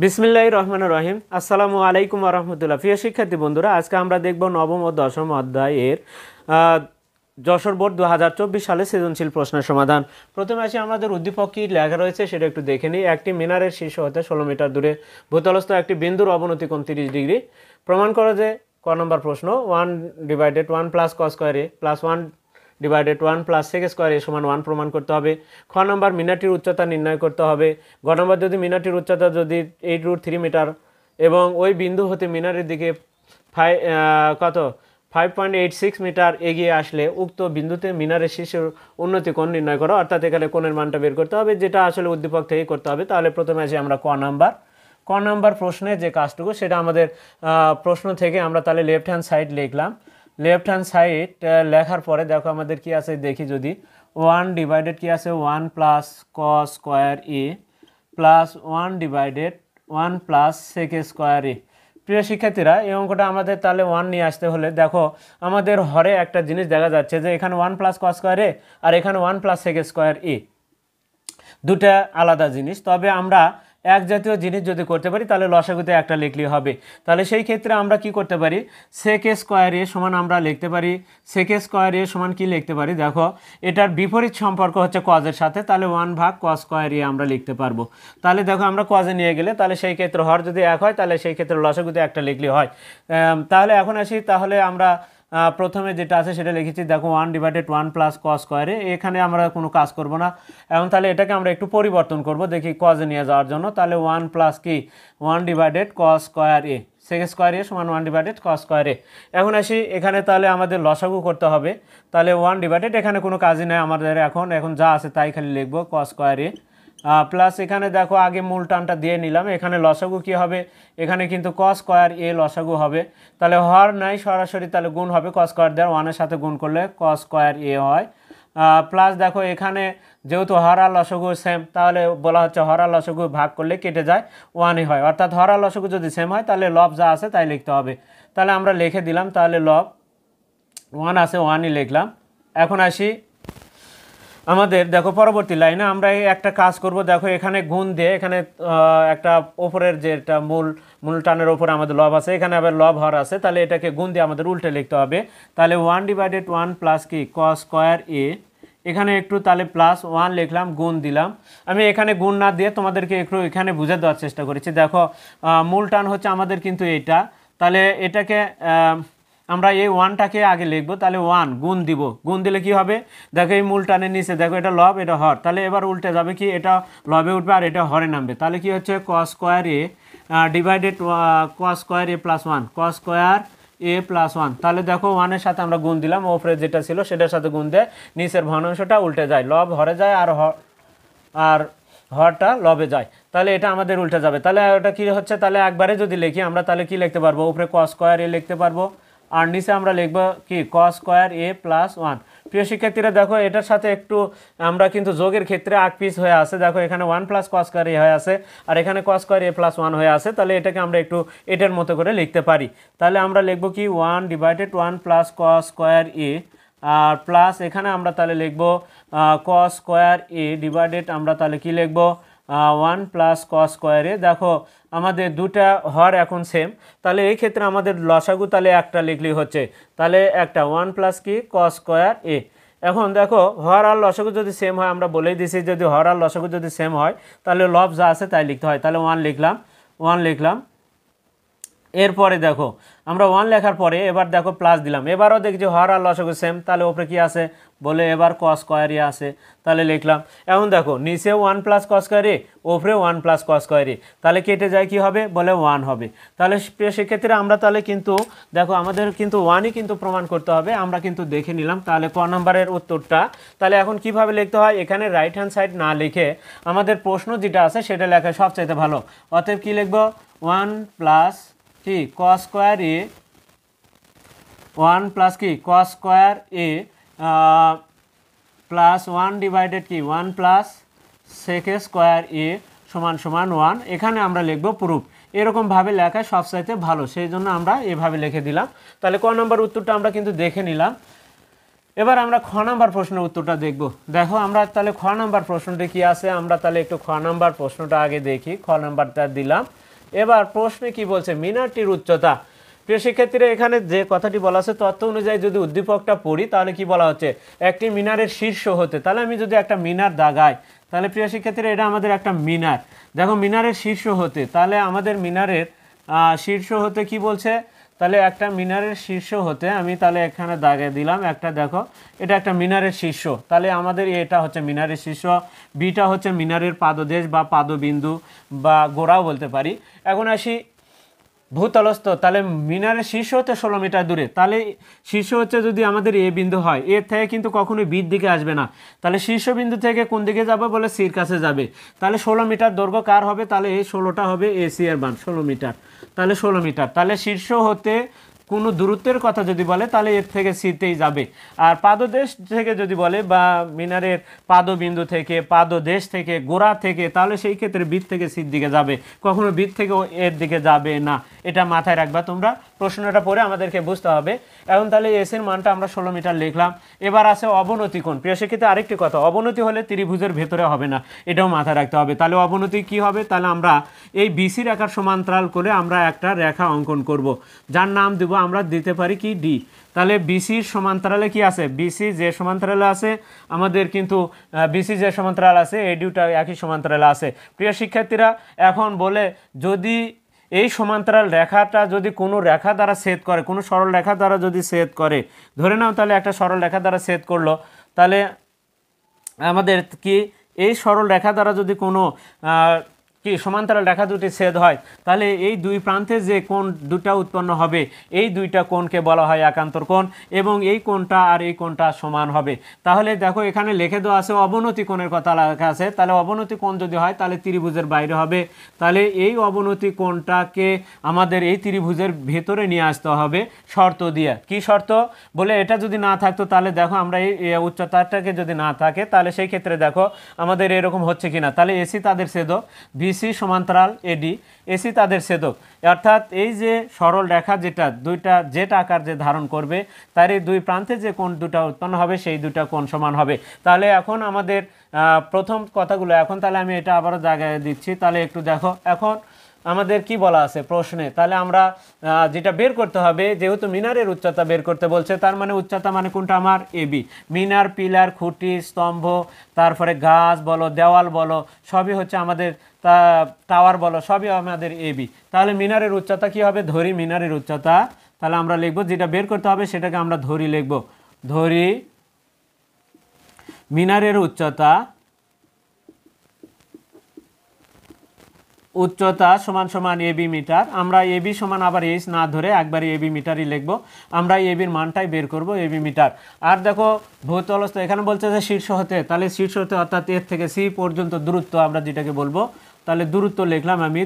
বিসমিল্লাহির রহমানির রহিম। আসসালামু আলাইকুম ওয়া রাহমাতুল্লাহ। প্রিয় শিক্ষার্থী বন্ধুরা, আজকে আমরা দেখব নবম ও দশম অধ্যায়ের যশোর বোর্ড 2024 সালে সৃজনশীল প্রশ্নের সমাধান। প্রথমে আসি আমাদের উদ্দীপক কি লেখা রয়েছে সেটা একটু দেখে নিই। একটি মিনারের শীর্ষ হতে 16 মিটার দূরে ভূতলস্থ একটি বিন্দুর অবনতি কোণ 30 ডিগ্রি। প্রমাণ করো যে ক নম্বর প্রশ্ন 1/1 প্লাস কস স্কয়ার এ প্লাস 1/1 প্লাস সেক স্কয়ার এ সমান 1 প্রমাণ করতে হবে। খ নম্বর মিনারটির উচ্চতা নির্ণয় করতে হবে। গ নম্বর যদি মিনারটির উচ্চতা যদি 8√3 মিটার এবং ওই বিন্দু হতে মিনারের দিকে 5.86 মিটার এগিয়ে আসলে উক্ত বিন্দুতে মিনারের শীর্ষের উন্নতি কোণ নির্ণয় করো। অর্থাৎ এখানে কোণের মানটা বের করতে হবে, যেটা আসলে উদ্দীপক থেকেই করতে হবে। তাহলে প্রথমে আসি আমরা ক নাম্বার প্রশ্নে যে কাজটুকু সেটা আমাদের প্রশ্ন থেকে আমরা তাহলে লেফট হ্যান্ড সাইড লিখলাম। লেফট হ্যান্ড সাইড লেখার পরে দেখো আমাদের কি আছে দেখি, যদি 1 ডিভাইডেড কি আছে 1 প্লাস কস স্কয়ার এ প্লাস 1/1 প্লাস সেক স্কয়ার এ। প্রিয় শিক্ষার্থীরা, এই অঙ্কটা আমাদের তাহলে 1 নিয়ে আসতে হলে দেখো আমাদের হরে একটা জিনিস দেখা যাচ্ছে যে এখানে 1 প্লাস কস স্কয়ার এ আর এখানে 1 প্লাস সেক স্কয়ার এ, দুটা আলাদা জিনিস। তবে আমরা এক জাতীয় জিনিস যদি করতে পারি তাহলে লসাগুতে একটা লিখলেই হবে। তাহলে সেই ক্ষেত্রে আমরা কি করতে পারি, সেক স্কয়ার এ সমান আমরা লিখতে পারি সেক স্কয়ার এ সমান কি লিখতে পারি, দেখো এটার বিপরীত সম্পর্ক হচ্ছে কজের সাথে, তাহলে 1 ভাগ কস স্কয়ার এ আমরা লিখতে পারবো। তাহলে দেখো আমরা কজে নিয়ে গেলে তাহলে সেই ক্ষেত্রে হর যদি এক হয় তাহলে সেই ক্ষেত্রে লসাগুতে একটা লিখলে হয়। তাহলে এখন আসি, তাহলে আমরা প্রথমে যেটা আছে সেটা লিখেছি, দেখো 1/1 প্লাস কস স্কয়ার এ। এখানে আমরা কোনো কাজ করব না এখন, তাহলে এটাকে আমরা একটু পরিবর্তন করব দেখি কজে নিয়ে যাওয়ার জন্য। তাহলে 1 প্লাস কি 1/1 কস স্কয়ার এ, সেক স্কয়ার এ সমান 1/1 কস স্কয়ার এ। এখন আসি এখানে তাহলে আমাদের লসাগু করতে হবে। তাহলে 1/, এখানে কোনো কাজই নেই আমাদের, এখন যা আছে তাই খালি লিখবো কস স্কয়ার এ প্লাস এখানে দেখো আগে মূল টানটা দিয়ে নিলাম। এখানে লসাগু কি হবে, এখানে কিন্তু কস স্কয়ার এ লসাগু হবে। তাহলে হর নাই সরাসরি, তাহলে গুণ হবে কস স্কয়ার দেওয়ার 1-এর সাথে গুণ করলে কস স্কয়ার এ হয়। প্লাস দেখো এখানে যেহেতু হর আর লসাগু সেম, তাহলে বলা হচ্ছে হর আর লসাগু ভাগ করলে কেটে যায় 1-ই হয়। অর্থাৎ হর আর লসাগু যদি সেম হয় তাহলে লব যা আছে তাই লিখতে হবে। তাহলে আমরা লিখে দিলাম, তাহলে লব 1 আছে 1-ই লিখলাম। এখন আসি আমাদের দেখো পরবর্তী লাইনে আমরা একটা কাজ করব। দেখো এখানে গুণ দিয়ে এখানে একটা ওপরের যেটা মূল টানের ওপরে আমাদের লব আছে, এখানে আবার লব হর আছে, তাহলে এটাকে গুণ দিয়ে আমাদের উল্টে লিখতে হবে। তাহলে 1/1 প্লাস কি কস স্কয়ার এ, এখানে একটু তাহলে প্লাস 1 লিখলাম, গুণ দিলাম। আমি এখানে গুণ না দিয়ে তোমাদেরকে একটু এখানে বুঝে দেওয়ার চেষ্টা করেছি। দেখো মূল টান হচ্ছে আমাদের কিন্তু এটা, তাহলে এটাকে আমরা এই 1টাকে আগে লিখবো। তাহলে 1 গুণ দিব, গুণ দিলে কি হবে, দেখো এই মূল টানের নিচে দেখো এটা লব এটা হর, তাহলে এবার উল্টে যাবে কি, এটা লবে উঠবে আর এটা হরে নামবে। তাহলে কি হচ্ছে কস স্কয়ার এ ডিভাইডেড কস স্কয়ার এ প্লাস 1 কস স্কয়ার এ প্লাস 1। তাহলে দেখো 1-এর সাথে আমরা গুণ দিলাম, ওপরে যেটা ছিল সেটার সাথে গুণ দেয়, নিচের ভগ্নাংশটা উল্টে যায়, লব হরে যায় আর হরটা লবে যায়, তাহলে এটা আমাদের উল্টে যাবে। তাহলে ওটা কি হচ্ছে, তাহলে একবারে যদি লিখি আমরা তাহলে কি লিখতে পারবো, উপরে কস স্কয়ার এ লিখতে পারবো আর নিচে আমরা লিখব কি কস স্কয়ার এ প্লাস 1। প্রিয় শিক্ষার্থীরা দেখো এটার সাথে একটু আমরা কিন্তু যোগের ক্ষেত্রে 8 পিস হয়ে আছে, দেখো এখানে 1 প্লাস কস স্কয়ার এ হয়ে আছে আর এখানে কস স্কয়ার এ প্লাস 1 হয়ে আছে। তাহলে এটাকে আমরা একটু এটার মতো করে লিখতে পারি। তাহলে আমরা লিখব কি 1/1 প্লাস কস স্কয়ার এ আর প্লাস এখানে আমরা তাহলে লিখব কস স্কয়ার এ ডিভাইডেড আমরা তাহলে কি লিখব 1 প্লাস কস স্কয়ার এ। দেখো আমাদের দুটা হর এখন সেম, তাহলে এই ক্ষেত্রে আমাদের লসাগু তাহলে একটা লিখলেই হচ্ছে, তাহলে একটা 1 প্লাস কি কস স্কয়ার এ। এখন দেখো হর আর লসাগু যদি সেম হয়, আমরা বলেই দিছি যদি হর আর লসাগু যদি সেম হয় তাহলে লব যা আছে তাই লিখতে হয়। তাহলে 1 লিখলাম। এরপরে দেখো আমরা 1 লেখার পরে এবার দেখো প্লাস দিলাম, এবারও দেখছি হর আর লসাগু সেম, তাহলে ওপরে কি আছে বলে এবার কস স্কয়ার এ আছে, তাহলে লিখলাম। এখন দেখো নিচে 1 প্লাস কস স্কয়ার এ, ওপরে 1 প্লাস কস স্কয়ার এ, তাহলে কেটে যায় কি হবে বলে 1 হবে। তাহলে প্রিয় শিক্ষার্থীরা আমরা তাহলে কিন্তু দেখো আমাদের কিন্তু 1-ই কিন্তু প্রমাণ করতে হবে, আমরা কিন্তু দেখে নিলাম। তাহলে ক নম্বরের উত্তরটা তাহলে এখন কিভাবে লিখতে হয়, এখানে রাইট হ্যান্ড সাইড না লিখে আমাদের প্রশ্ন যেটা আছে সেটা লেখা সবচাইতে ভালো। অতএব কি লিখবো 1 প্লাস কি কস স্কয়ার এ 1 প্লাস কি কস স্কয়ার এ প্লাস 1 ডিভাইডেড কি 1 প্লাস সেক স্কয়ার এ সমান 1। এখানে আমরা লিখব প্রুফ, এরকমভাবে লেখা সবচাইতে ভালো, সেই জন্য আমরা এভাবে লিখে দিলাম। তাহলে ক নম্বর উত্তরটা আমরা কিন্তু দেখে নিলাম। এবার আমরা খ নাম্বার প্রশ্নের উত্তরটা দেখব। দেখো আমরা তাহলে খ নাম্বার প্রশ্নটি কি আছে, আমরা তাহলে একটু খ নাম্বার প্রশ্নটা আগে দেখি। খ নাম্বারটা দিলাম, এবার প্রশ্নে কি বলছে, মিনারটির উচ্চতা। প্রিয় শিক্ষার্থীরা, এখানে যে কথাটি বলা আছে তথ্য অনুযায়ী যদি উদ্দীপকটা পড়ি তাহলে কি বলা হচ্ছে, একটি মিনারের শীর্ষ হতে। তাহলে আমি যদি একটা মিনার দাগাই, তাহলে প্রিয় শিক্ষার্থীরা এটা আমাদের একটা মিনার। দেখো মিনারের শীর্ষ হতে, তাহলে আমাদের মিনারের শীর্ষ হতে কি বলছে, তাহলে একটা মিনারের শীর্ষ হতে আমি তাহলে এখানে দাগে দিলাম একটা, দেখো এটা একটা মিনারের শীর্ষ, তাহলে আমাদের এটা হচ্ছে মিনারের শীর্ষ, বিটা হচ্ছে মিনারের পাদদেশ বা পাদবিন্দু বা গোড়াও বলতে পারি। এখন আসি ভূতলস্থ, তাহলে মিনারের শীর্ষ হতে 16 মিটার দূরে। তাহলে শীর্ষ হচ্ছে যদি আমাদের এ বিন্দু হয়, এর থেকে কিন্তু কখনোই বির দিকে আসবে না, তাহলে শীর্ষবিন্দু থেকে কোন দিকে যাবে বলে সির কাছে যাবে। তাহলে 16 মিটার দৈর্ঘ্য কার হবে, তাহলে এই 16টা হবে এসি এর মান 16 মিটার, তাহলে 16 মিটার। তাহলে শীর্ষ হতে কোনো দূরত্বের কথা যদি বলে তাহলে এর থেকে সিতেই যাবে। আর পাদদেশ থেকে যদি বলে বা মিনারের পাদবিন্দু থেকে, পাদদেশ থেকে, গোড়া থেকে, তাহলে সেই ক্ষেত্রে বৃত্ত থেকে সির দিকে যাবে, কখনো বৃত্ত থেকে এর দিকে যাবে না। এটা মাথায় রাখবা তোমরা, প্রশ্নটা পড়ে আমাদেরকে বুঝতে হবে। এখন তাহলে এসের মানটা আমরা 16 মিটার লিখলাম। এবার আছে অবনতি কোণ। প্রিয় শিক্ষার্থী, আরেকটি কথা, অবনতি হলে ত্রিভুজের ভেতরে হবে না, এটাও মাথায় রাখতে হবে। তাহলে অবনতি কি হবে, তাহলে আমরা এই বিসি রেখার সমান্তরাল করে আমরা একটা রেখা অঙ্কন করব, যার নাম দেব আমরা দিতে পারি কি ডি। তাহলে বিসির সমান্তরালে কি আছে, বিসি যে সমান্তরালে আছে আমাদের কিন্তু বিসি যে সমান্তরাল আছে এই দুটো একই সমান্তরালে আছে। প্রিয় শিক্ষার্থীরা, এখন বলে যদি এই সমান্তরাল রেখাটা যদি কোনো রেখা দ্বারা ছেদ করে, কোনো সরল রেখা দ্বারা যদি ছেদ করে, ধরে নাও তাহলে একটা সরল রেখা দ্বারা ছেদ করলো, তাহলে আমাদের কি এই সরল রেখা দ্বারা যদি কোনো কি সমান্তরাল রেখা দুটি ছেদ হয়, তাহলে এই দুই প্রান্তে যে কোণ দুটা উৎপন্ন হবে এই দুইটা কোণকে বলা হয় একান্তর কোণ, এবং এই কোণটা আর এই কোণটা সমান হবে। তাহলে দেখো এখানে লিখে দেওয়া আছে অবনতি কোণের কথা লেখা আছে, তাহলে অবনতি কোণ যদি হয় তাহলে ত্রিভুজের বাইরে হবে। তাহলে এই অবনতি কোণটাকে আমাদের এই ত্রিভুজের ভেতরে নিয়ে আসতে হবে শর্ত দিয়ে। কি শর্ত বলে, এটা যদি না থাকতো তাহলে দেখো আমরা এই উচ্চতাটাকে যদি না থাকে তাহলে সেই ক্ষেত্রে দেখো আমাদের এরকম হচ্ছে কিনা। তাহলে এসি তাদের ছেদক, বিসি সমান্তরাল এডি, এসি তাদের ছেদক, অর্থাৎ এই যে সরল রেখা যেটা দুইটা জেট আকার যে ধারণ করবে তার এই দুই প্রান্তে যে কোণ দুটা উৎপন্ন হবে সেই দুটা কোণ সমান হবে। তাহলে এখন আমাদের প্রথম কথাগুলো, এখন তাহলে আমি এটা আবারও জায়গায় দিচ্ছি, তাহলে একটু দেখো এখন আমাদের কি বলা আছে প্রশ্নে। তাহলে আমরা যেটা বের করতে হবে, যেহেতু মিনারের উচ্চতা বের করতে বলছে, তার মানে উচ্চতা মানে কোনটা আমার এবি। মিনার, পিলার, খুঁটি, স্তম্ভ, তারপরে গাছ বলো, দেওয়াল বলো, সবই হচ্ছে আমাদের টাওয়ার বলো, সবই আমাদের এবি। তাহলে মিনারের উচ্চতা কি হবে, ধরি মিনারের উচ্চতা, তাহলে আমরা লিখবো যেটা বের করতে হবে সেটাকে আমরা ধরি লিখবো, ধরি মিনারের উচ্চতা, উচ্চতা সমান সমান এবি মিটার। আমরা এবি সমান আবার এইচ না ধরে একবারে এবি মিটারই লিখবো, আমরা এবির মানটাই বের করব এবি মিটার। আর দেখো ভূতলস্থ, এখানে বলছে যে শীর্ষ হতে, তাহলে শীর্ষ হতে অর্থাৎ এর থেকে সি পর্যন্ত দূরত্ব আমরা যেটাকে বলবো, তাহলে দূরত্ব লিখলাম আমি,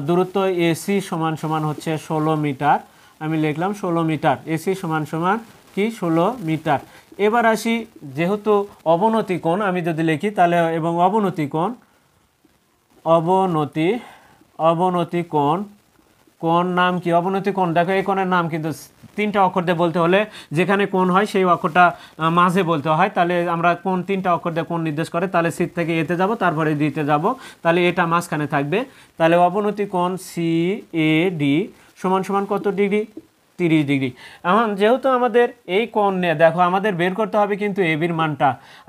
দূরত্ব এসি সমান সমান হচ্ছে 16 মিটার, আমি লিখলাম 16 মিটার, এসি সমান সমান কি 16 মিটার। এবার আসি, যেহেতু অবনতি কোণ আমি যদি লিখি তাহলে, এবং অবনতি কোণ, অবনতি কোণ নাম কি, অবনতি কোণ, দেখো এই কোণের নাম কিন্তু 3টা অক্ষর দিয়ে বলতে হলে যেখানে কোণ হয় সেই অক্ষরটা মাঝে বলতে হয়। তাহলে আমরা কোণ 3টা অক্ষর দিয়ে কোণ নির্দেশ করে, তাহলে সি থেকে এতে যাব, তারপরে ডিতে যাব, তাহলে এটা মাঝখানে থাকবে। তাহলে অবনতি কোণ সি এ ডি সমান সমান কত ডিগ্রি, 30 ডিগ্রি। এখন যেহেতু আমাদের এই কোণ নিয়ে দেখো আমাদের বের করতে হবে কিন্তু এবির মানটা,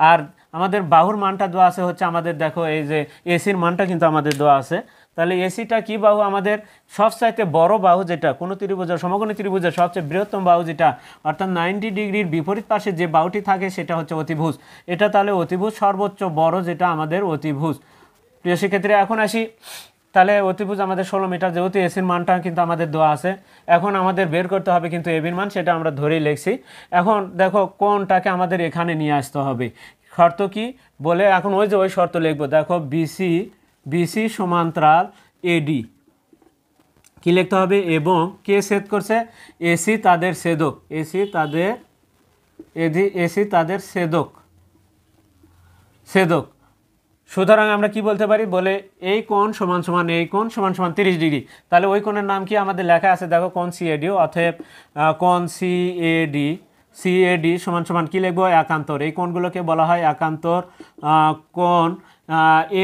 আর আমাদের বাহুর মানটা দেওয়া আছে হচ্ছে আমাদের, দেখো এই যে এসির মানটা কিন্তু আমাদের দেওয়া আছে। তাহলে এসিটা কি বাহু, আমাদের সবচাইতে বড় বাহু যেটা কোনো ত্রিভুজের, সমকোণী ত্রিভুজের সবচেয়ে বৃহত্তম বাহু যেটা, অর্থাৎ 90 ডিগ্রির বিপরীত পাশে যে বাহুটি থাকে সেটা হচ্ছে অতিভুজ। এটা তাহলে অতিভুজ সর্বোচ্চ বড় যেটা আমাদের অতিভুজ। প্রিয় শিক্ষার্থীরা, এখন আসি, তাহলে অতিভুজ আমাদের 16 মিটার, যেহেতু এসির মানটা কিন্তু আমাদের দেওয়া আছে, এখন আমাদের বের করতে হবে কিন্তু এবির মান, সেটা আমরা ধরেই লিখছি। এখন দেখো কোণটাকে আমাদের এখানে নিয়ে আসতে হবে, শর্ত কি বলে, এখন ওই যে ওই শর্ত লিখবো, দেখো বিসি সমান্তরাল এডি কি লিখতে হবে, এবং কে ছেদ করছে, এসি তাদের ছেদক, এসি তাদের ছেদক। সুতরাং আমরা কি বলতে পারি বলে, এই কোণ সমান সমান এই কোণ সমান সমান 30 ডিগ্রি। তাহলে ওই কোণের নাম কি আমাদের লেখা আছে, দেখো কোণ সিএডি, অতএব কোণ সিএডি সমান সমান কি লিখবো, একান্তর। এই কোণগুলোকে বলা হয় একান্তর কোণ।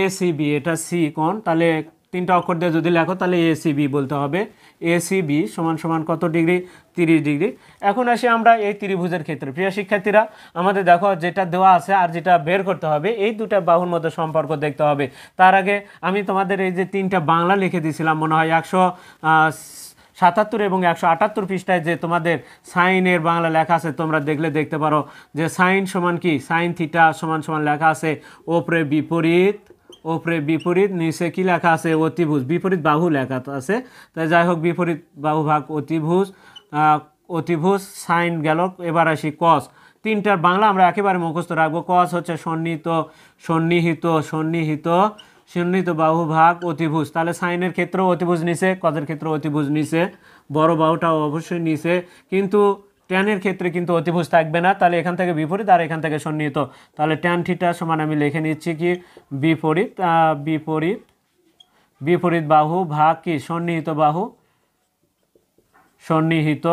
এসিবি এটা সি কোণ, তাহলে তিনটা অক্ষর দিয়ে যদি লেখো তাহলে এসিবি বলতে হবে। এসিবি সমান সমান কত ডিগ্রি? 30 ডিগ্রি। এখন আসি আমরা এই ত্রিভুজের ক্ষেত্রে। প্রিয় শিক্ষার্থীরা, আমাদের দেখো যেটা দেওয়া আছে আর যেটা বের করতে হবে, এই দুটা বাহুর মধ্যে সম্পর্ক দেখতে হবে। তার আগে আমি তোমাদের এই যে তিনটা বাংলা লিখে দিয়েছিলাম, মনে হয় 177 এবং 178 পৃষ্ঠায় যে তোমাদের সাইনের বাংলা লেখা আছে, তোমরা দেখলে দেখতে পারো যে সাইন সমান কি, সাইন থিটা সমান সমান লেখা আছে ওপরে বিপরীত, ওপরে বিপরীত, নিচে কি লেখা আছে? অতিভুজ, বিপরীত বাহু লেখা আছে। তাই যাই হোক, বিপরীত বাহু ভাগ অতিভুজ, অতিভুজ সাইন গেল। এবার আসি কস। তিনটার বাংলা আমরা একেবারে মুখস্থ রাখবো। কস হচ্ছে সন্নিহিত, সন্নিহিত, সন্নিহিত, সন্নিহিত বাহু ভাগ অতিভুজ। তাহলে সাইনের ক্ষেত্রেও অতিভুজ নিচে, কজের ক্ষেত্রে অতিভুজ নিচে, বড় বাহুটাও অবশ্যই নিচে, কিন্তু ট্যানের ক্ষেত্রে কিন্তু অতিভুজ থাকবে না। তাহলে এখান থেকে বিপরীত আর এখান থেকে সন্নিহিত। তাহলে ট্যান থিটা সমান আমি লিখে নিচ্ছি কি, বিপরীত, বিপরীত, বিপরীত বাহু ভাগ কি, সন্নিহিত বাহু, সন্নিহিত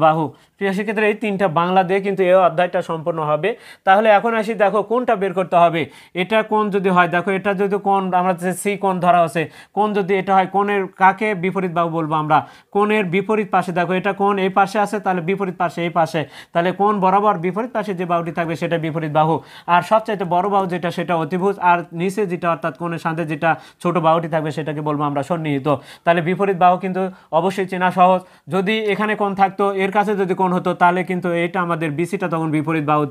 বাহু। প্রিয় শিক্ষার্থীরা, এই তিনটা বাংলা দিয়ে কিন্তু এই অধ্যায়টা সম্পূর্ণ হবে। তাহলে এখন আসি, দেখো কোনটা বের করতে হবে। এটা কোন যদি হয়, দেখো এটা যদি কোন, আমরা যে সি কোন ধরা আছে, কোন যদি এটা হয়, কোণের কাকে বিপরীত বাহু বলবো আমরা? কোণের বিপরীত পাশে, দেখো এটা কোন এই পাশে আছে, তাহলে বিপরীত পাশে এই পাশে, তাহলে কোন বরাবর বিপরীত পাশে যে বাহুটি থাকবে সেটা বিপরীত বাহু। আর সবচাইতে বড় বাহু যেটা, সেটা অতিভুজ। আর নিচে যেটা অর্থাৎ কোণের সাথে যেটা ছোট বাহুটি থাকবে সেটাকে বলবো আমরা সন্নিহিত। তাহলে বিপরীত বাহু কিন্তু অবশ্যই চেনা সহজ। যদি এখানে কোণ থাকতো, এর কাছে যদি কোণ হতো, তাহলে কিন্তু এটা আমাদের বিসিটা তখন বিপরীত বাহু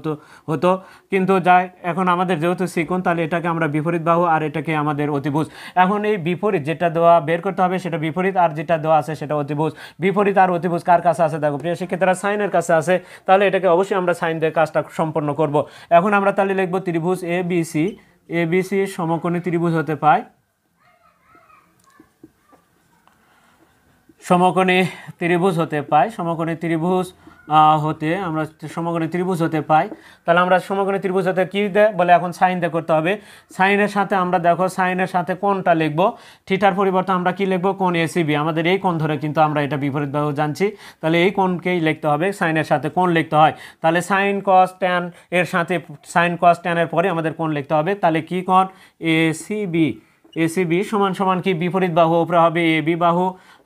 হতো। কিন্তু যাই, এখন আমাদের যেহেতু সি কোণ, তাহলে এটাকে আমরা বিপরীত বাহু আর এটাকে আমাদের অতিভুজ। এখন এই বিপরীত যেটা দেওয়া বের করতে হবে সেটা বিপরীত, আর যেটা দেওয়া আছে সেটা অতিভুজ। বিপরীত আর অতিভুজ কার কাছে আছে? দেখো প্রিয় শিক্ষার্থীরা, সাইনের কাছে আছে। তাহলে এটাকে অবশ্যই আমরা সাইন দিয়ে কাজটা সম্পন্ন করব। এখন আমরা তাহলে লিখব ত্রিভুজ এবিসি, এবিসি সমকোণী ত্রিভুজ হতে পায়, সমকোণী ত্রিভুজ হতে পায়, সমকোণী ত্রিভুজ হতে আমরা সমকোণী ত্রিভুজ হতে পাই। তাহলে আমরা সমকোণী ত্রিভুজ হতে কী দেয় বলে, এখন সাইন দিয়ে করতে হবে। সাইনের সাথে আমরা দেখো, সাইনের সাথে কোনটা লিখব, থিটার পরিবর্তে আমরা কি লিখব? কোণ এসিবি। আমাদের এই কোণ ধরে কিন্তু আমরা এটা বিপরীত বাহু জানছি, তাহলে এই কোণকেই লিখতে হবে, সাইনের সাথে কোণ লিখতে হয়। তাহলে সাইন কস ট্যান এর সাথে, সাইন কস ট্যানের পরে আমাদের কোণ লিখতে হবে। তাহলে কি কোণ? এসিবি। এসিবি সমান সমান কি, বিপরীত বাহু উপরে হবে এবি বাহু,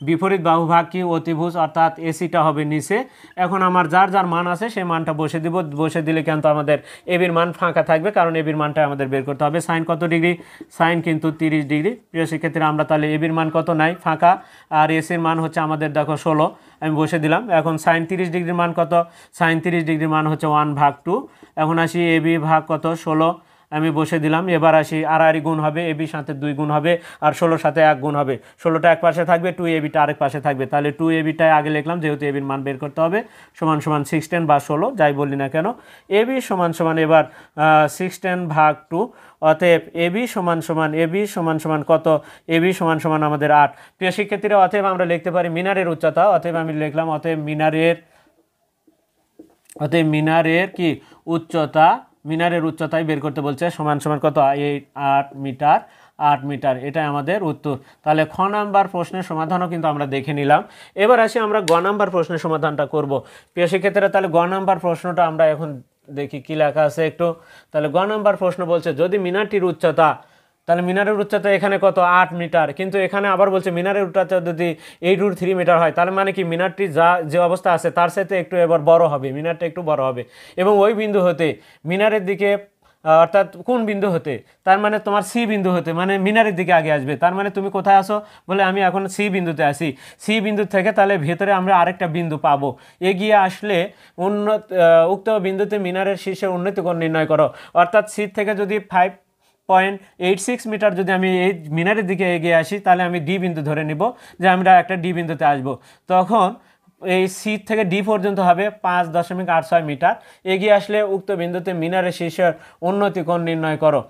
বিপরীত বাহু ভাগ কি অতিভুজ, অর্থাৎ এসিটা হবে নিচে। এখন আমার যার যার মান আছে সেই মানটা বসে দিব। বসে দিলে কিন্তু আমাদের এবির মান ফাঁকা থাকবে, কারণ এবির মানটা আমাদের বের করতে হবে। সাইন কত ডিগ্রি? সাইন কিন্তু 30 ডিগ্রি। প্রিয় শিক্ষার্থীরা, আমরা তাহলে এবির মান কত নাই? ফাঁকা। আর এসির মান হচ্ছে আমাদের দেখো 16, আমি বসে দিলাম। এখন সাইন 30 ডিগ্রির মান কত? সাইন 30 ডিগ্রির মান হচ্ছে 1/2। এখন আসি এবি ভাগ কত? 16, আমি বসে দিলাম। এবার আসি, আড়াআড়ি গুণ হবে, এবির সাথে 2 গুণ হবে, আর 16 সাথে 1 গুণ হবে। 16টা এক পাশে থাকবে, 2 এবিটা আরেক পাশে থাকবে। তাহলে 2 এবিটাই আগে লিখলাম, যেহেতু এবির মান বের করতে হবে। সমান সমান 16 বা 16 যাই বলি না কেন, এবি সমান সমান এবার 16/2। অতএব এবি সমান সমান, এবি সমান সমান কত? এবি সমান সমান আমাদের 8। প্রিয় শিক্ষার্থীরা, অতএব আমরা লিখতে পারি মিনারের উচ্চতা। অতএব আমি লিখলাম, অতএব মিনারের, অতএব মিনারের কি উচ্চতা, মিনারের উচ্চতাই বের করতে বলছে, সমান সমান কত? 8 মিটার, 8 মিটার। এটাই আমাদের উত্তর। তাহলে খ নাম্বার প্রশ্নের সমাধানও কিন্তু আমরা দেখে নিলাম। এবার আসি আমরা গ নাম্বার প্রশ্নের সমাধানটা করব। প্রিয় শিক্ষার্থীরা, তাহলে গ নাম্বার প্রশ্নটা আমরা এখন দেখি কি লেখা আছে একটু। তাহলে গ নাম্বার প্রশ্ন বলছে, যদি মিনারটির উচ্চতা, তাহলে মিনারের উচ্চতা এখানে কত? 8 মিটার, কিন্তু এখানে আবার বলছে মিনারের উচ্চতা যদি 8√3 মিটার হয়, তাহলে মানে কি মিনারটি যে অবস্থা আছে তার সাথে একটু এবার বড় হবে, মিনারটা একটু বড় হবে। এবং ওই বিন্দু হতে মিনারের দিকে, অর্থাৎ কোন বিন্দু হতে, তার মানে তোমার সি বিন্দু হতে, মানে মিনারের দিকে আগে আসবে। তার মানে তুমি কোথায় আসো বলে, আমি এখন সি বিন্দুতে আসি। সি বিন্দু থেকে তাহলে ভেতরে আমরা আরেকটা বিন্দু পাবো। এগিয়ে আসলে উক্ত বিন্দুতে মিনারের শীর্ষের উন্নতি কোণ নির্ণয় করো। অর্থাৎ সি থেকে যদি 5.86 মিটার যদি আমি এই মিনারের দিকে এগিয়ে আসি, তাহলে আমি ডি বিন্দু ধরে নিব যে আমরা একটা ডি বিন্দুতে আসব। তখন এই সি থেকে ডি পর্যন্ত হবে 5.86 মিটার। এগিয়ে আসলে উক্ত বিন্দুতে মিনারের শীর্ষের উন্নতি কোণ নির্ণয় করো।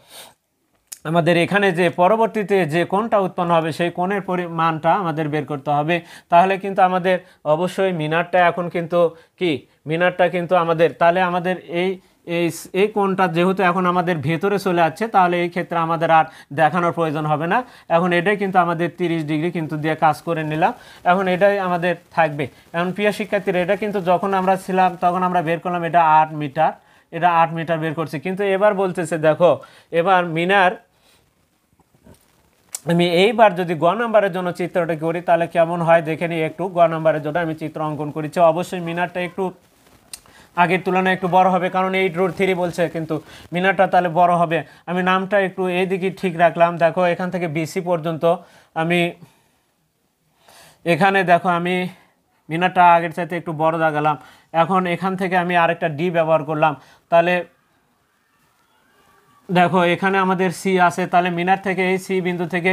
আমাদের এখানে যে পরবর্তীতে যে কোণটা উৎপন্ন হবে সেই কোণের পরিমাণটা আমাদের বের করতে হবে। তাহলে কিন্তু আমাদের অবশ্যই মিনারটা এখন কিন্তু কি, মিনারটা কিন্তু আমাদের, তাহলে আমাদের এই কোণটা যেহেতু এখন আমাদের ভেতরে চলে আসছে, তাহলে এই ক্ষেত্রে আমাদের আর দেখানোর প্রয়োজন হবে না। এখন এটাই কিন্তু আমাদের 30 ডিগ্রি কিন্তু দিয়ে কাজ করে নিলাম। এখন এটাই আমাদের থাকবে। এখন প্রিয় শিক্ষার্থীরা, এটা কিন্তু যখন আমরা ছিলাম তখন আমরা বের করলাম এটা 8 মিটার, এটা 8 মিটার বের করছি। কিন্তু এবার বলতেছে দেখো, এবার আমি এইবার যদি গ নাম্বারের জন্য চিত্রটা করি তাহলে কেমন হয় দেখে নিই একটু। গ নাম্বারের জন্য আমি চিত্র অঙ্কন করেছি, অবশ্যই মিনারটা একটু আগের তুলনায় একটু বড় হবে, কারণ 8√3 বলছে, কিন্তু মিনারটা তাহলে বড় হবে। আমি নামটা একটু এইদিকে ঠিক রাখলাম। দেখো এখান থেকে বিসি পর্যন্ত আমি এখানে দেখো আমি মিনারটা আগের চাইতে একটু বড় দাগালাম। এখন এখান থেকে আমি আরেকটা ডি ব্যবহার করলাম, তাহলে দেখো এখানে আমাদের সি আছে, তাহলে মিনার থেকে এই সি বিন্দু থেকে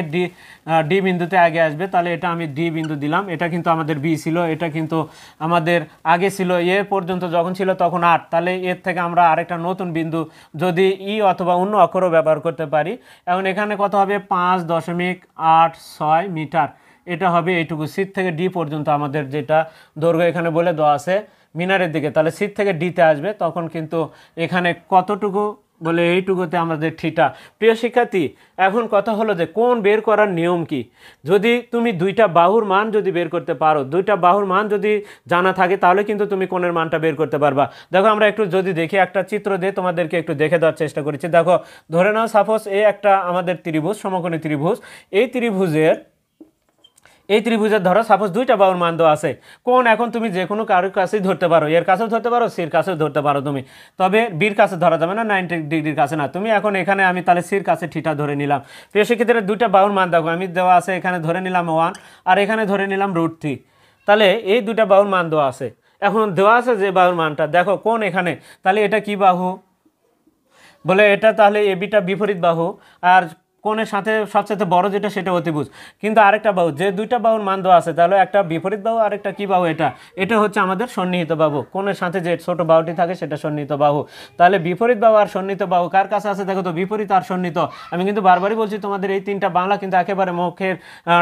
ডি বিন্দুতে আগে আসবে, তাহলে এটা আমি ডি বিন্দু দিলাম। এটা কিন্তু আমাদের বি ছিল, এটা কিন্তু আমাদের আগে ছিল এ পর্যন্ত যখন ছিল তখন 8, তাহলে এর থেকে আমরা আরেকটা নতুন বিন্দু যদি ই অথবা অন্য অক্ষরও ব্যবহার করতে পারি। এখন এখানে কত হবে 5.86 মিটার, এটা হবে এইটুকু সি থেকে ডি পর্যন্ত আমাদের যেটা দৈর্ঘ্য এখানে বলে দেওয়া আছে মিনারের দিকে, তাহলে সি থেকে ডিতে আসবে, তখন কিন্তু এখানে কতটুকু বলে এইটুকুতে আমাদের থিটা। প্রিয় শিক্ষার্থী, এখন কথা হলো যে কোণ বের করার নিয়ম কি। যদি তুমি দুইটা বাহুর মান যদি বের করতে পারো, দুইটা বাহুর মান যদি জানা থাকে, তাহলে কিন্তু তুমি কোণের মানটা বের করতে পারবা। দেখো আমরা একটু যদি দেখি, একটা চিত্র দিয়ে তোমাদেরকে একটু দেখে দেওয়ার চেষ্টা করেছি। দেখো ধরে নাও সাপোজ এই একটা আমাদের ত্রিভুজ, সমকোণী ত্রিভুজ। এই ত্রিভুজের ধরো সাপোজ দুইটা বাহুর মান দেওয়া আছে। কোণ এখন তুমি যে কোনো কারোর কাছেই ধরতে পারো, এর কাছেও ধরতে পারো, সির কাছেও ধরতে পারো তুমি, তবে বির কাছে ধরা যাবে না, 90 ডিগ্রির কাছে না। তুমি এখন এখানে আমি তাহলে সির কাছে থিটা ধরে নিলাম। প্রিয় শিক্ষার্থীরা, দুইটা বাহুর মান দেখো আমি দেওয়া আছে, এখানে ধরে নিলাম 1 আর এখানে ধরে নিলাম √3, তাহলে এই দুইটা বাহুর মান দেওয়া আছে। এখন দেওয়া আছে যে বাহুর মানটা, দেখো কোণ এখানে, তাহলে এটা কি বাহু বলে এটা, তাহলে এবিটা বিপরীত বাহু, আর কোণের সাথে সবচেয়ে বড় যেটা সেটা অতিভুজ। কিন্তু আরেকটা বাহু, যে দুইটা বাহুর মান দেওয়া আছে, তাহলে একটা বিপরীত বাহু আর একটা কি বাহু, এটা হচ্ছে আমাদের সন্নিহিত বাহু। কোণের সাথে যে ছোট বাহুটি থাকে সেটা সন্নিহিত বাহু। তাহলে বিপরীত বাহু আর সন্নিহিত বাহু কার কাছে আছে দেখো তো, বিপরীত আর সন্নিহিত। আমি কিন্তু বারবারই বলছি তোমাদের এই তিনটা বাংলা কিন্তু একেবারে মুখের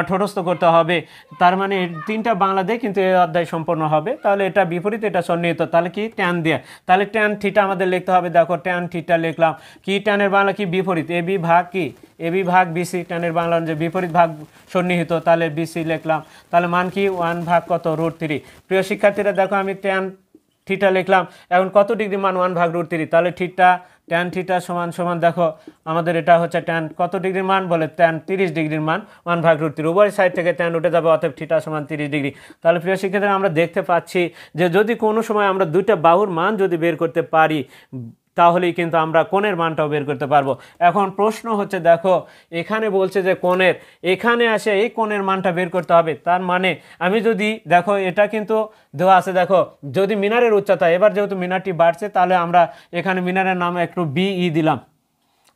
ঠোঁটস্থ করতে হবে, তার মানে এই তিনটা বাংলা দিয়ে কিন্তু এই অধ্যায় সম্পন্ন হবে। তাহলে এটা বিপরীত, এটা সন্নিহিত, তাহলে কি ট্যান দিয়ে, তাহলে ট্যান থিটা আমাদের লিখতে হবে। দেখো ট্যান থিটা লিখলাম, কি ট্যানের বাংলা কি বিপরীত, এবি ভাগ কি এবি ভাগ বিসি, ট্যানের বাংলা যে বিপরীত ভাগ সন্নিহিত, তাহলে বিসি লিখলাম, তাহলে মান কি 1 ভাগ কত √3। প্রিয় শিক্ষার্থীরা দেখো আমি ট্যান থিটা লিখলাম, এখন কত ডিগ্রি মান 1 ভাগ √3, তাহলে থিটা ট্যান থিটা সমান সমান দেখো আমাদের এটা হচ্ছে ট্যান কত ডিগ্রির মান বলে ট্যান 30 ডিগ্রির মান 1 ভাগ √3, উভয় সাইড থেকে ট্যান উঠে যাবে, অতএব থিটা সমান 30 ডিগ্রি। তাহলে প্রিয় শিক্ষার্থীরা আমরা দেখতে পাচ্ছি যে যদি কোনো সময় আমরা দুইটা বাহুর মান যদি বের করতে পারি, তাহলেই কিন্তু আমরা কোণের মানটাও বের করতে পারবো। এখন প্রশ্ন হচ্ছে দেখো এখানে বলছে যে কোণের এখানে আসে এই কোণের মানটা বের করতে হবে, তার মানে আমি যদি দেখো এটা কিন্তু দেওয়া আছে, দেখো যদি মিনারের উচ্চতা, এবার যেহেতু মিনারটি বাড়ছে তাহলে আমরা এখানে মিনারের নাম একটু বিই দিলাম,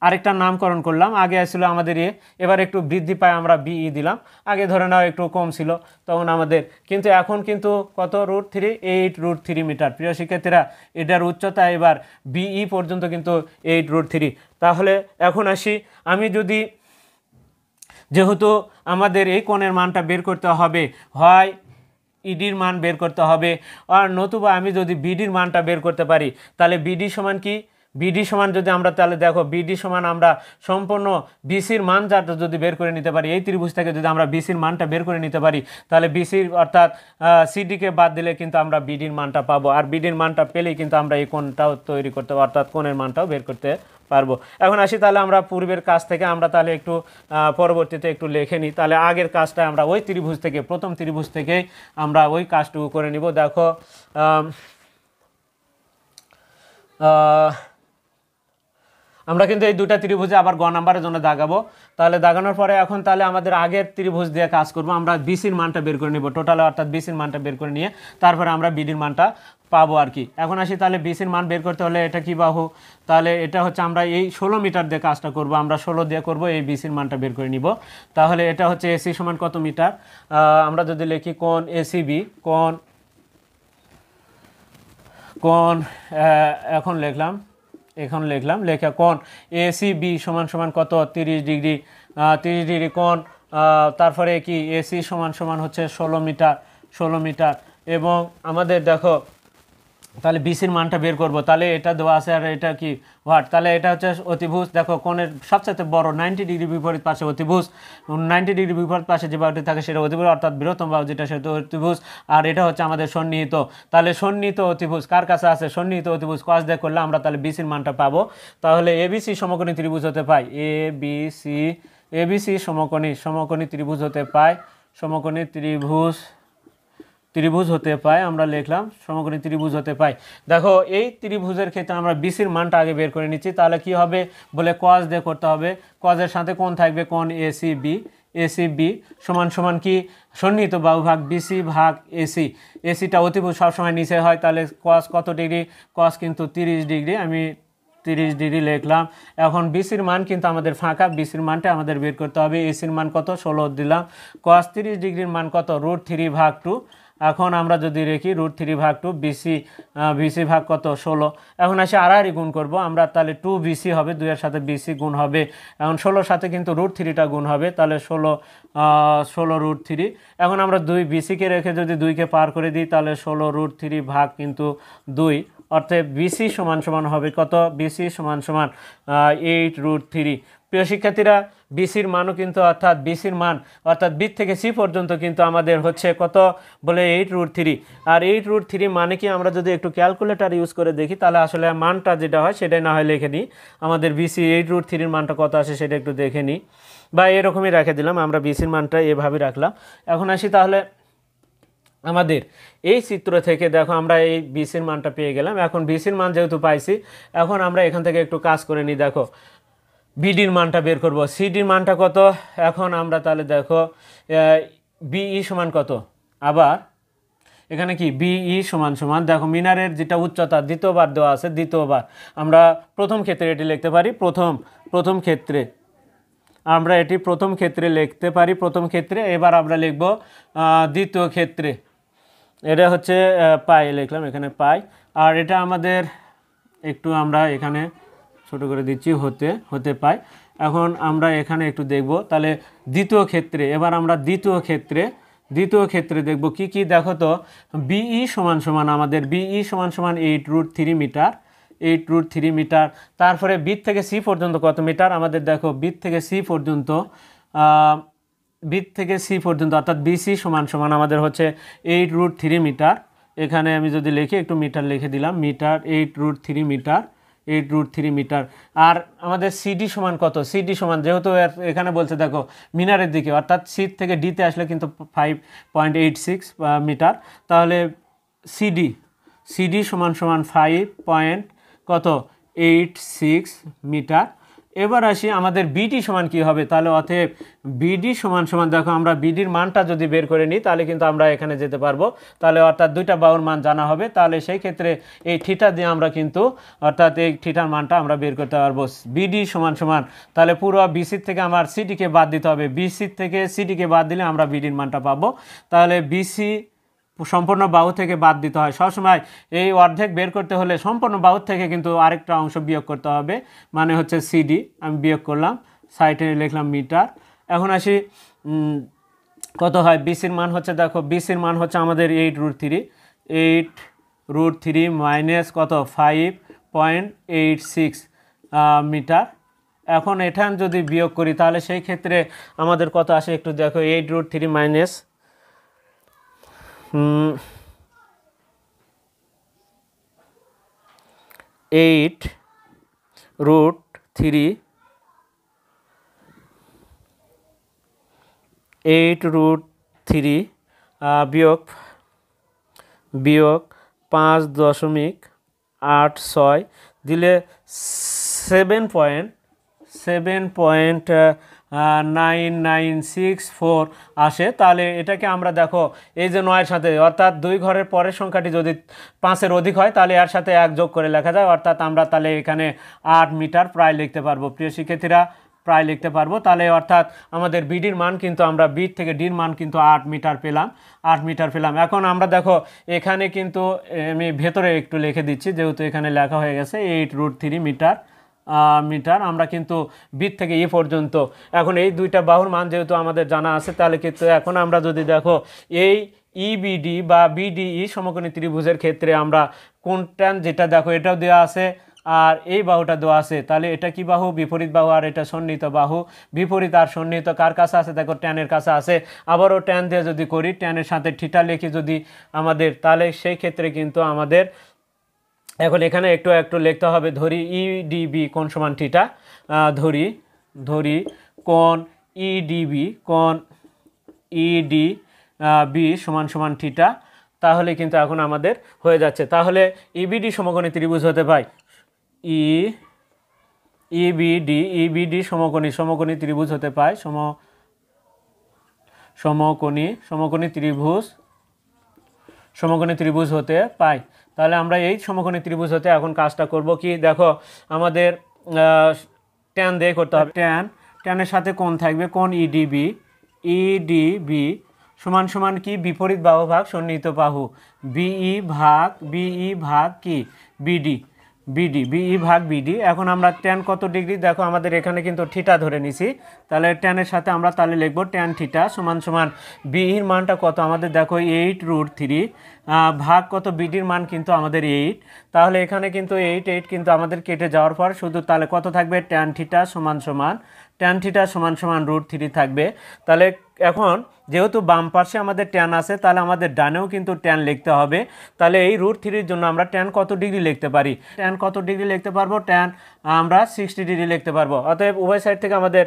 আরেকটা নামকরণ করলাম, আগে আসছিল আমাদের এবার একটু বৃদ্ধি পায় আমরা বিই দিলাম, আগে ধরে নাও একটু কম ছিল তখন আমাদের, কিন্তু এখন কিন্তু কত √3 8√3 মিটার। প্রিয় শিক্ষার্থীরা, এটার উচ্চতা এবার বিই পর্যন্ত কিন্তু 8√3। তাহলে এখন আসি, আমি যদি যেহেতু আমাদের এই কোণের মানটা বের করতে হবে, হয় ইডির মান বের করতে হবে, আর নতুবা আমি যদি বিডির মানটা বের করতে পারি, তাহলে বিডি সমান কি, বিডি সমান যদি আমরা তাহলে দেখো বিডি সমান আমরা সম্পূর্ণ বিসির মান যাটা যদি বের করে নিতে পারি, এই ত্রিভুজ থেকে যদি আমরা বিসির মানটা বের করে নিতে পারি, তাহলে বিসির অর্থাৎ সিডিকে বাদ দিলে কিন্তু আমরা বিডির মানটা পাবো, আর বিডির মানটা পেলেই কিন্তু আমরা এই কোণটাও তৈরি করতে পারবো, অর্থাৎ কোণের মানটাও বের করতে পারবো। এখন আসি তাহলে আমরা পূর্বের কাজ থেকে আমরা তাহলে একটু পরবর্তীতে একটু লিখে নিই, তাহলে আগের কাজটা আমরা ওই ত্রিভুজ থেকে, প্রথম ত্রিভুজ থেকে আমরা ওই কাজটুকু করে নিব। দেখো আমরা কিন্তু এই দুটা ত্রিভুজে আবার গ নাম্বারের জন্য দাগাবো, তাহলে দাগানোর পরে এখন তাহলে আমাদের আগের ত্রিভুজ দিয়ে কাজ করব, আমরা বিসির মানটা বের করে নিব টোটাল, অর্থাৎ বিসির মানটা বের করে নিয়ে তারপরে আমরা বিডির মানটা পাবো আর কি। এখন আসি তাহলে বিসির মান বের করতে হলে এটা কি বাহু, তাহলে এটা হচ্ছে আমরা এই 16 মিটার দিয়ে কাজটা করব, আমরা 16 দিয়ে করব, এই বিসির মানটা বের করে নিব। তাহলে এটা হচ্ছে এসি সমান কত মিটার, আমরা যদি লিখি কোণ এসিবি, কোণ এখন লিখলাম লেখা কোণ এসিবি সমান সমান কত 30 ডিগ্রি, 30 ডিগ্রি কোণ, তারপরে কি এসি সমান সমান হচ্ছে 16 মিটার, এবং আমাদের দেখো তাহলে বিসির মানটা বের করব, তাহলে এটা দেওয়া আছে আর এটা কি হোয়াট, তাহলে এটা হচ্ছে অতিভুজ, দেখো কোণের সবচেয়ে বড় 90 ডিগ্রি বিপরীত পাশে অতিভুজ, 90 ডিগ্রি বিপরীত পাশে যে বাহুটি থাকে সেটা অতিভুজ, অর্থাৎ বৃহত্তম বাহু যেটা সেটা অতিভুজ, আর এটা হচ্ছে আমাদের সন্নিহিত। তাহলে সন্নিহিত অতিভুজ কার কাছে আছে, সন্নিহিত অতিভুজ কস দিয়ে করলে আমরা তাহলে বিসির মানটা পাবো। তাহলে এবিসি সমকোণী ত্রিভুজ হতে পাই, এ বি সি এবিসি সমকোণী ত্রিভুজ হতে পায়, সমকোণী ত্রিভুজ হতে পায়, আমরা লিখলাম সমকোণী ত্রিভুজ হতে পায়। দেখো এই ত্রিভুজের ক্ষেত্রে আমরা বিসির মানটা আগে বের করে নিচ্ছি, তাহলে কি হবে বলে কস দিয়ে করতে হবে, কজের সাথে কোণ থাকবে কোণ এসিবি সমান সমান কি সন্নিহিত বাহু ভাগ বিসি ভাগ এসিটা অতিভুজ সবসময় নিচে হয়, তাহলে কস কত ডিগ্রি, কস কিন্তু 30 ডিগ্রি, আমি 30 ডিগ্রি লিখলাম। এখন বিসির মান কিন্তু আমাদের ফাঁকা, বিসির মানটা আমাদের বের করতে হবে। এসির মান কত 16 দিলাম, কস 30 ডিগ্রির মান কত √3/2। এখন আমরা যদি রেখি √3/2 বিসি ভাগ কত 16। এখন আসে আড়াআড়ি গুণ করব আমরা, তাহলে 2BC হবে, 2 এর সাথে BC গুণ হবে। এখন 16 সাথে কিন্তু √3টা গুণ হবে, তাহলে 16 √3। এখন আমরা 2 BCকে রেখে যদি 2কে পার করে দিই তাহলে 16 √3 কিন্তু 2, অর্থাৎ বিসি সমান সমান হবে কত, বিসি সমান সমান 8√3। প্রিয় শিক্ষার্থীরা বিসির মানও কিন্তু অর্থাৎ বিসির মান অর্থাৎ বি থেকে সি পর্যন্ত কিন্তু আমাদের হচ্ছে কত বলে 8√3। আর 8√3 মানে কি আমরা যদি একটু ক্যালকুলেটার ইউজ করে দেখি তাহলে আসলে মানটা যেটা হয় সেটাই না হয় লিখে নিই। আমাদের বিসি 8√3 মানটা কত আসে সেটা একটু দেখে নিই, বা এরকমই রেখে দিলাম, আমরা বিসির মানটা এভাবে রাখলাম। এখন আসি তাহলে আমাদের এই চিত্র থেকে দেখো আমরা এই বিসির মানটা পেয়ে গেলাম। এখন বিসির মান যেহেতু পাইছি, এখন আমরা এখান থেকে একটু কাজ করে নিই। দেখো বিডির মানটা বের করব, সিডির মানটা কত, এখন আমরা তাহলে দেখো বিই সমান কত, আবার এখানে কি বিই সমান সমান দেখো মিনারের যেটা উচ্চতা দ্বিতীয়বার দেওয়া আছে, দ্বিতীয়বার আমরা প্রথম ক্ষেত্রে এটি লিখতে পারি, প্রথম ক্ষেত্রে আমরা এটি প্রথম ক্ষেত্রে লিখতে পারি, প্রথম ক্ষেত্রে। এবার আমরা লিখব দ্বিতীয় ক্ষেত্রে, এটা হচ্ছে পাই লিখলাম এখানে পাই, আর এটা আমাদের একটু আমরা এখানে ছোট করে দিচ্ছি হতে পাই। এখন আমরা এখানে একটু দেখব তাহলে দ্বিতীয় ক্ষেত্রে, এবার আমরা দ্বিতীয় ক্ষেত্রে দেখব কি কি, দেখো তো বিই সমান সমান আমাদের বিই সমান সমান 8√3 মিটার, 8√3 মিটার। তারপরে বি থেকে সি পর্যন্ত কত মিটার, আমাদের দেখো বি থেকে সি পর্যন্ত অর্থাৎ বিসি সমান সমান আমাদের হচ্ছে 8√3 মিটার। এখানে আমি যদি লিখি একটু মিটার লিখে দিলাম, মিটার 8√3 মিটার, 8√3 মিটার। আর আমাদের সিডি সমান কত, সিডি সমান যেহেতু এখানে বলছে দেখো মিনারের দিকে অর্থাৎ সি থেকে ডিতে আসলে কিন্তু 5.86 মিটার, তাহলে সিডি সমান সমান 5.86 মিটার। এবার আসি আমাদের বিডি সমান কি হবে, তাহলে অতএব বিডি সমান সমান দেখো আমরা বিডির মানটা যদি বের করে নিই তাহলে কিন্তু আমরা এখানে যেতে পারবো, তাহলে অর্থাৎ দুইটা বাহুর মান জানা হবে, তাহলে সেই ক্ষেত্রে এই থিটা দিয়ে আমরা কিন্তু অর্থাৎ এই থিটার মানটা আমরা বের করতে পারবো। বিডি সমান সমান তাহলে পুরো বিসির থেকে আমার সিডিকে বাদ দিতে হবে, বিসির থেকে সিডিকে বাদ দিলে আমরা বিডির মানটা পাবো। তাহলে বিসি সম্পূর্ণ বাহু থেকে বাদ দিতে হয়, সবসময় এই অর্ধেক বের করতে হলে সম্পূর্ণ বাহু থেকে কিন্তু আরেকটা অংশ বিয়োগ করতে হবে, মানে হচ্ছে সিডি, আমি বিয়োগ করলাম, সাইডে লিখলাম মিটার। এখন আসি কত হয় বিসির মান হচ্ছে, দেখো বিসির মান হচ্ছে আমাদের 8√3 মাইনাস কত 5.86 মিটার। এখন এখান যদি বিয়োগ করি তাহলে সেই ক্ষেত্রে আমাদের কত আসে একটু দেখো, 8√3 মাইনাস 8√3 বিয়োগ 5.86 দিলে 7.9964 আসে। তাহলে এটাকে আমরা দেখো এই যে 9-এর সাথে অর্থাৎ 2 ঘরের পরের সংখ্যাটি যদি 5-এর অধিক হয় তাহলে এর সাথে 1 যোগ করে লেখা যায়, অর্থাৎ আমরা তাহলে এখানে 8 মিটার প্রায় লিখতে পারবো। প্রিয় শিক্ষার্থীরা প্রায় লিখতে পারবো, তাহলে অর্থাৎ আমাদের বিডির মান কিন্তু আমরা বি থেকে ডির মান কিন্তু 8 মিটার পেলাম। এখন আমরা দেখো এখানে কিন্তু আমি ভেতরে একটু লিখে দিচ্ছি যেহেতু এখানে লেখা হয়ে গেছে 8√3 মিটার আমরা কিন্তু বি থেকে ই পর্যন্ত। এখন এই দুইটা বাহুর মান যেহেতু আমাদের জানা আছে তাহলে কিন্তু এখন আমরা যদি দেখো এই ইবিডি বা বিডিই সমকোণী ত্রিভুজের ক্ষেত্রে আমরা কোনটা যেটা দেখো এটাও দেওয়া আছে আর এই বাহুটা দেওয়া আছে, তাহলে এটা কি বাহু, বিপরীত বাহু, আর এটা সন্নিহিত বাহু। বিপরীত আর সন্নিহিত কার কাছে আছে, দেখো ট্যানের কাছে আছে। আবারও ট্যান দিয়ে যদি করি, ট্যানের সাথে থিটা লিখি যদি আমাদের, তাহলে সেই ক্ষেত্রে কিন্তু আমাদের এখন এখানে একটু লিখতে হবে, ধরি ইডিবি কোণ সমান থিটা, ধরি কোণ ইডিবি, কোণ ইডি বি সমান সমান থিটা, তাহলে কিন্তু এখন আমাদের হয়ে যাচ্ছে। তাহলে ইবিডি সমকোণী ত্রিভুজ হতে পায় ইবিডি সমকোণী ত্রিভুজ হতে পায় সমকোণী ত্রিভুজ হতে পায়। তাহলে আমরা এই সমকোণী ত্রিভুজ হতে এখন কাজটা করব কি, দেখো আমাদের ট্যান দিয়ে করতে হবে। ট্যানের সাথে কোণ থাকবে, কোণ ইডিবি সমান সমান কি, বিপরীত বাহু ভাগ সন্নিহিত বাহু, বিই ভাগ কি বিই ভাগ বিডি। এখন আমরা ট্যান কত ডিগ্রি, দেখো আমাদের এখানে কিন্তু থিটা ধরে নিছি, তাহলে ট্যানের সাথে আমরা তাহলে লিখবো ট্যান থিটা সমান সমান বিইর মানটা কত আমাদের, দেখো 8√3 ভাগ কত, বিডির মান কিন্তু আমাদের 8, তাহলে এখানে কিন্তু 8 কিন্তু আমাদের কেটে যাওয়ার পর শুধু তাহলে কত থাকবে, ট্যান থিটা সমান সমান √3 থাকবে। তাহলে এখন যেহেতু বাম পাশে আমাদের ট্যান আছে, তাহলে আমাদের ডানেও কিন্তু ট্যান লিখতে হবে। তাহলে এই √3-র জন্য আমরা ট্যান কত ডিগ্রি লিখতে পারি, ট্যান কত ডিগ্রি লিখতে পারবো, ট্যান আমরা 60 ডিগ্রি লিখতে পারবো। অতএব উভয় সাইড থেকে আমাদের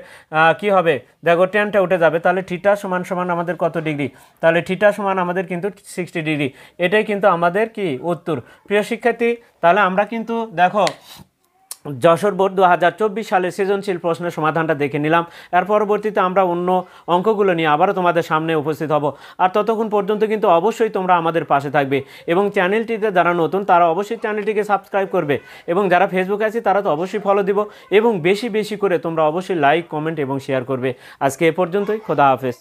কি হবে, দেখো ট্যানটা উঠে যাবে, তাহলে থিটা সমান সমান আমাদের কত ডিগ্রি, তাহলে থিটা সমান আমাদের কিন্তু 60 ডিগ্রি। এটাই কিন্তু আমাদের কি উত্তর। প্রিয় শিক্ষার্থী, তাহলে আমরা কিন্তু দেখো যশোর বোর্ড 2024 সালে সৃজনশীল প্রশ্নের সমাধানটা দেখে নিলাম। এর পরবর্তীতে আমরা অন্য অঙ্কগুলো নিয়ে আবারও তোমাদের সামনে উপস্থিত হব। আর ততক্ষণ পর্যন্ত কিন্তু অবশ্যই তোমরা আমাদের পাশে থাকবে এবং চ্যানেলটিতে যারা নতুন তারা অবশ্যই চ্যানেলটিকে সাবস্ক্রাইব করবে এবং যারা ফেসবুকে আছে তারা তো অবশ্যই ফলো দিব এবং বেশি বেশি করে তোমরা অবশ্যই লাইক, কমেন্ট এবং শেয়ার করবে। আজকে এ পর্যন্তই, খোদা হাফেজ।